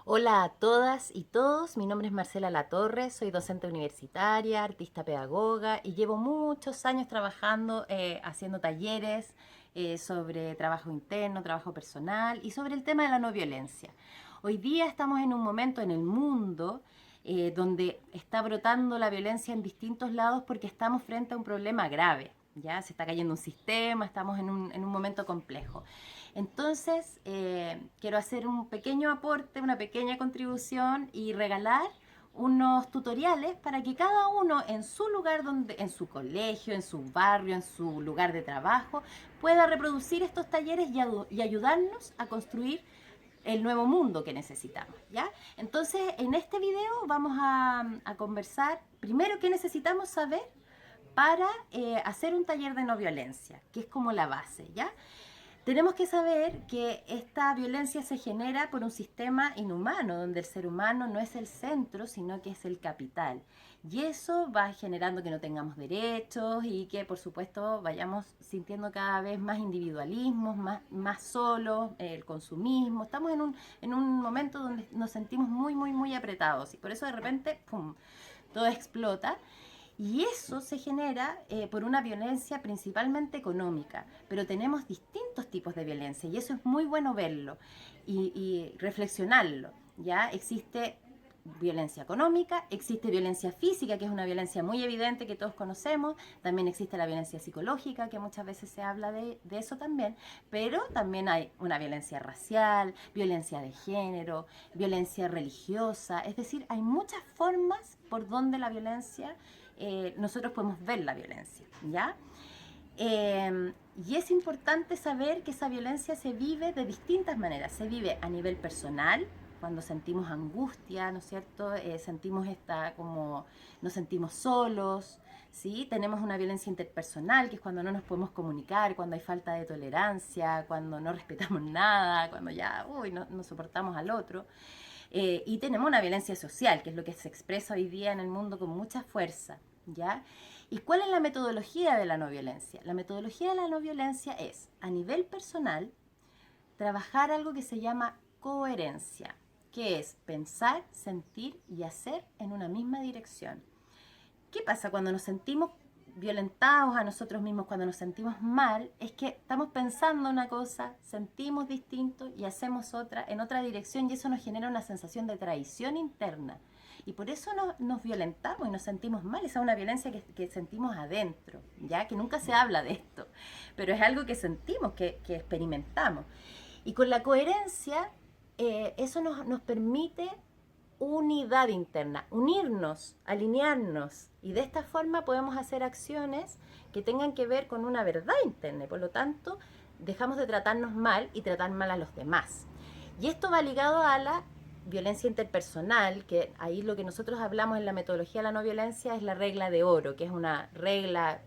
Hola a todas y todos, mi nombre es Marcela Latorre, soy docente universitaria, artista pedagoga y llevo muchos años trabajando, haciendo talleres sobre trabajo interno, trabajo personal y sobre el tema de la no violencia. Hoy día estamos en un momento en el mundo donde está brotando la violencia en distintos lados porque estamos frente a un problema grave. Ya se está cayendo un sistema, estamos en un momento complejo. Entonces, quiero hacer un pequeño aporte, una pequeña contribución y regalar unos tutoriales para que cada uno en su lugar, en su colegio, en su barrio, en su lugar de trabajo, pueda reproducir estos talleres y ayudarnos a construir el nuevo mundo que necesitamos, ¿ya? Entonces, en este video vamos a conversar primero qué necesitamos saber para hacer un taller de no violencia, que es como la base, ¿ya? Tenemos que saber que esta violencia se genera por un sistema inhumano, donde el ser humano no es el centro, sino que es el capital. Y eso va generando que no tengamos derechos y que, por supuesto, vayamos sintiendo cada vez más individualismos, más solos, el consumismo. Estamos en un momento donde nos sentimos muy apretados y por eso de repente, ¡pum!, todo explota. Y eso se genera por una violencia principalmente económica, pero tenemos distintos tipos de violencia y eso es muy bueno verlo y reflexionarlo. ¿Ya? Existe violencia económica, existe violencia física, que es una violencia muy evidente que todos conocemos, también existe la violencia psicológica, que muchas veces se habla de eso también, pero también hay una violencia racial, violencia de género, violencia religiosa, es decir, hay muchas formas por donde la violencia nosotros podemos ver la violencia, ¿ya? Y es importante saber que esa violencia se vive de distintas maneras. Se vive a nivel personal, cuando sentimos angustia, ¿no es cierto? Sentimos nos sentimos solos, ¿sí? Tenemos una violencia interpersonal, que es cuando no nos podemos comunicar, cuando hay falta de tolerancia, cuando no respetamos nada, cuando ya, no soportamos al otro. Y tenemos una violencia social, que es lo que se expresa hoy día en el mundo con mucha fuerza, ¿ya? ¿Y cuál es la metodología de la no violencia? La metodología de la no violencia es, a nivel personal, trabajar algo que se llama coherencia, que es pensar, sentir y hacer en una misma dirección. ¿Qué pasa cuando nos sentimos violentados a nosotros mismos, cuando nos sentimos mal? Es que estamos pensando una cosa, sentimos distinto y hacemos otra en otra dirección y eso nos genera una sensación de traición interna. Y por eso nos violentamos y nos sentimos mal. Esa es una violencia que sentimos adentro, ya que nunca se habla de esto, pero es algo que sentimos, que experimentamos. Y con la coherencia, eso nos permite unidad interna, unirnos, alinearnos. Y de esta forma podemos hacer acciones que tengan que ver con una verdad interna. Y por lo tanto, dejamos de tratarnos mal y tratar mal a los demás. Y esto va ligado a la violencia interpersonal, que ahí lo que nosotros hablamos en la metodología de la no violencia es la regla de oro, que es una regla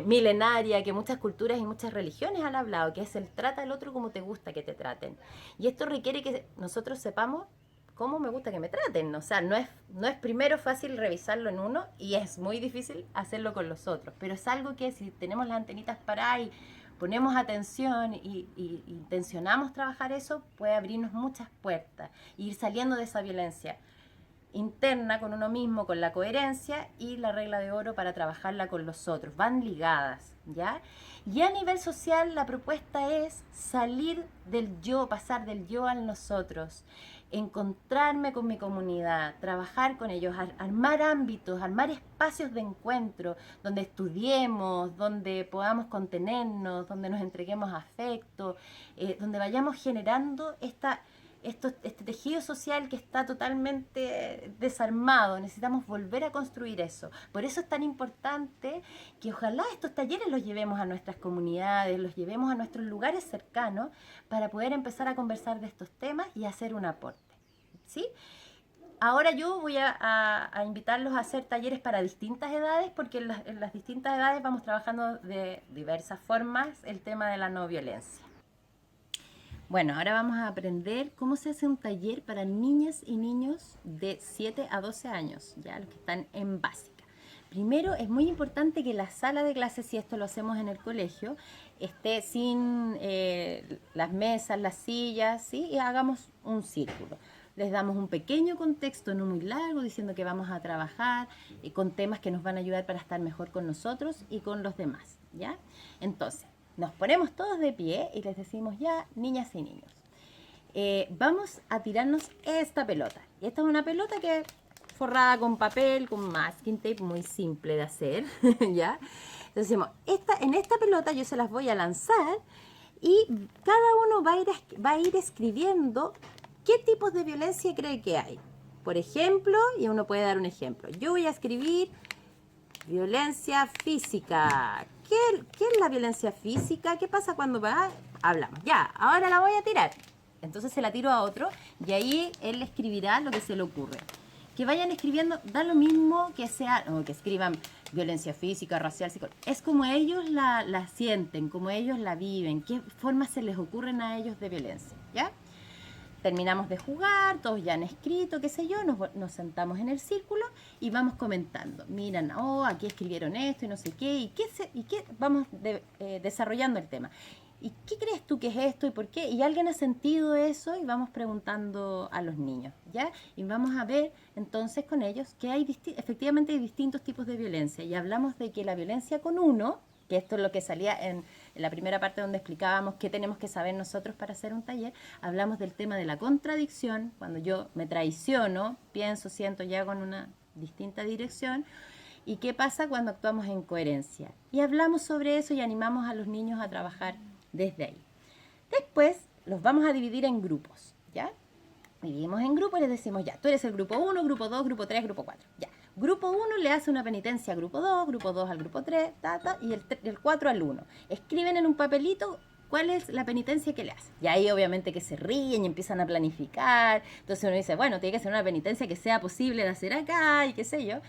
milenaria que muchas culturas y muchas religiones han hablado, que es el trata al otro como te gusta que te traten. Y esto requiere que nosotros sepamos cómo me gusta que me traten. O sea, no es primero fácil revisarlo en uno y es muy difícil hacerlo con los otros. Pero es algo que si tenemos las antenitas paradas y ponemos atención y intencionamos trabajar eso, puede abrirnos muchas puertas e ir saliendo de esa violencia interna con uno mismo, con la coherencia y la regla de oro para trabajarla con los otros. Van ligadas, ¿ya? Y a nivel social la propuesta es salir del yo, pasar del yo al nosotros, encontrarme con mi comunidad, trabajar con ellos, armar ámbitos, armar espacios de encuentro donde estudiemos, donde podamos contenernos, donde nos entreguemos afecto, donde vayamos generando este tejido social que está totalmente desarmado. Necesitamos volver a construir eso. Por eso es tan importante que ojalá estos talleres los llevemos a nuestras comunidades, los llevemos a nuestros lugares cercanos para poder empezar a conversar de estos temas y hacer un aporte. ¿Sí? Ahora yo voy a invitarlos a hacer talleres para distintas edades, porque en las distintas edades vamos trabajando de diversas formas el tema de la no violencia. Bueno, ahora vamos a aprender cómo se hace un taller para niñas y niños de 7 a 12 años, ya los que están en básica. Primero, es muy importante que la sala de clases, si esto lo hacemos en el colegio, esté sin las mesas, las sillas, ¿sí? Y hagamos un círculo. les damos un pequeño contexto, no muy largo, diciendo que vamos a trabajar con temas que nos van a ayudar para estar mejor con nosotros y con los demás, ¿ya? Entonces, nos ponemos todos de pie y les decimos ya, niñas y niños, vamos a tirarnos esta pelota. Y esta es una pelota que forrada con papel, con masking tape, muy simple de hacer, ¿ya? Entonces decimos, en esta pelota yo se las voy a lanzar y cada uno va a ir escribiendo qué tipos de violencia cree que hay. Por ejemplo, y uno puede dar un ejemplo, yo voy a escribir violencia física. ¿Qué es la violencia física? ¿Qué pasa cuando va? Hablamos. Ya, ahora la voy a tirar. Entonces se la tiro a otro y ahí él escribirá lo que se le ocurre. Que vayan escribiendo, da lo mismo que sea, o que escriban violencia física, racial, psicológica. Es como ellos la sienten, como ellos la viven, qué formas se les ocurren a ellos de violencia, ¿ya? Terminamos de jugar, todos ya han escrito, qué sé yo, nos sentamos en el círculo y vamos comentando. Miran, oh, aquí escribieron esto y no sé qué, y qué vamos desarrollando el tema. ¿Y qué crees tú que es esto y por qué? ¿Y alguien ha sentido eso? Y vamos preguntando a los niños, ¿ya? Y vamos a ver entonces con ellos que efectivamente hay distintos tipos de violencia. Y hablamos de que la violencia con uno, que esto es lo que salía en la primera parte donde explicábamos qué tenemos que saber nosotros para hacer un taller, hablamos del tema de la contradicción, cuando yo me traiciono, pienso, siento y hago en una distinta dirección, y qué pasa cuando actuamos en coherencia. Y hablamos sobre eso y animamos a los niños a trabajar desde ahí. Después los vamos a dividir en grupos, ¿ya? Dividimos en grupos y les decimos, ya, tú eres el grupo 1, grupo 2, grupo 3, grupo 4, ya. Grupo 1 le hace una penitencia a grupo 2 al grupo 3, y el 4 al 1. Escriben en un papelito cuál es la penitencia que le hacen. Y ahí obviamente que se ríen y empiezan a planificar. Entonces uno dice, bueno, tiene que ser una penitencia que sea posible de hacer acá y qué sé yo.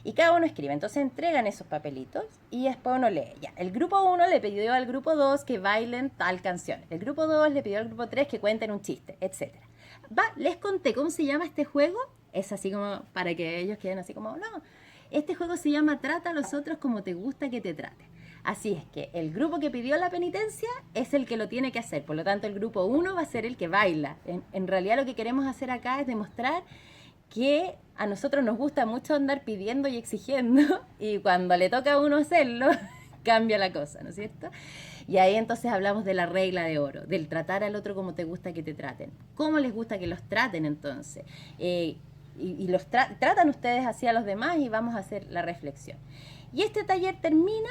Y cada uno escribe, entonces entregan esos papelitos y después uno lee. Ya, el grupo 1 le pidió al grupo 2 que bailen tal canción. El grupo 2 le pidió al grupo 3 que cuenten un chiste, etc. Les conté cómo se llama este juego. Es así como para que ellos queden así como, no, este juego se llama Trata a los otros como te gusta que te traten. Así es que el grupo que pidió la penitencia es el que lo tiene que hacer. Por lo tanto, el grupo 1 va a ser el que baila. En realidad lo que queremos hacer acá es demostrar que a nosotros nos gusta mucho andar pidiendo y exigiendo y cuando le toca a uno hacerlo, cambia la cosa, ¿no es cierto? Y ahí entonces hablamos de la regla de oro, del tratar al otro como te gusta que te traten. ¿Cómo les gusta que los traten entonces? Y los tratan ustedes así a los demás y vamos a hacer la reflexión. Y este taller termina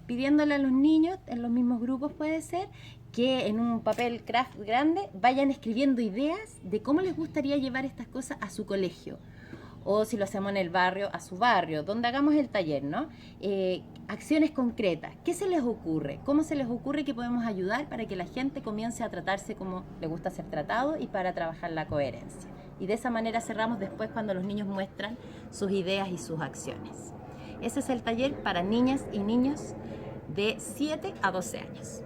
pidiéndole a los niños, en los mismos grupos puede ser, que en un papel craft grande vayan escribiendo ideas de cómo les gustaría llevar estas cosas a su colegio. O si lo hacemos en el barrio, a su barrio, donde hagamos el taller, ¿no? Acciones concretas. ¿Qué se les ocurre? ¿Cómo se les ocurre que podemos ayudar para que la gente comience a tratarse como le gusta ser tratado y para trabajar la coherencia? Y de esa manera cerramos después cuando los niños muestran sus ideas y sus acciones. Ese es el taller para niñas y niños de 7 a 12 años.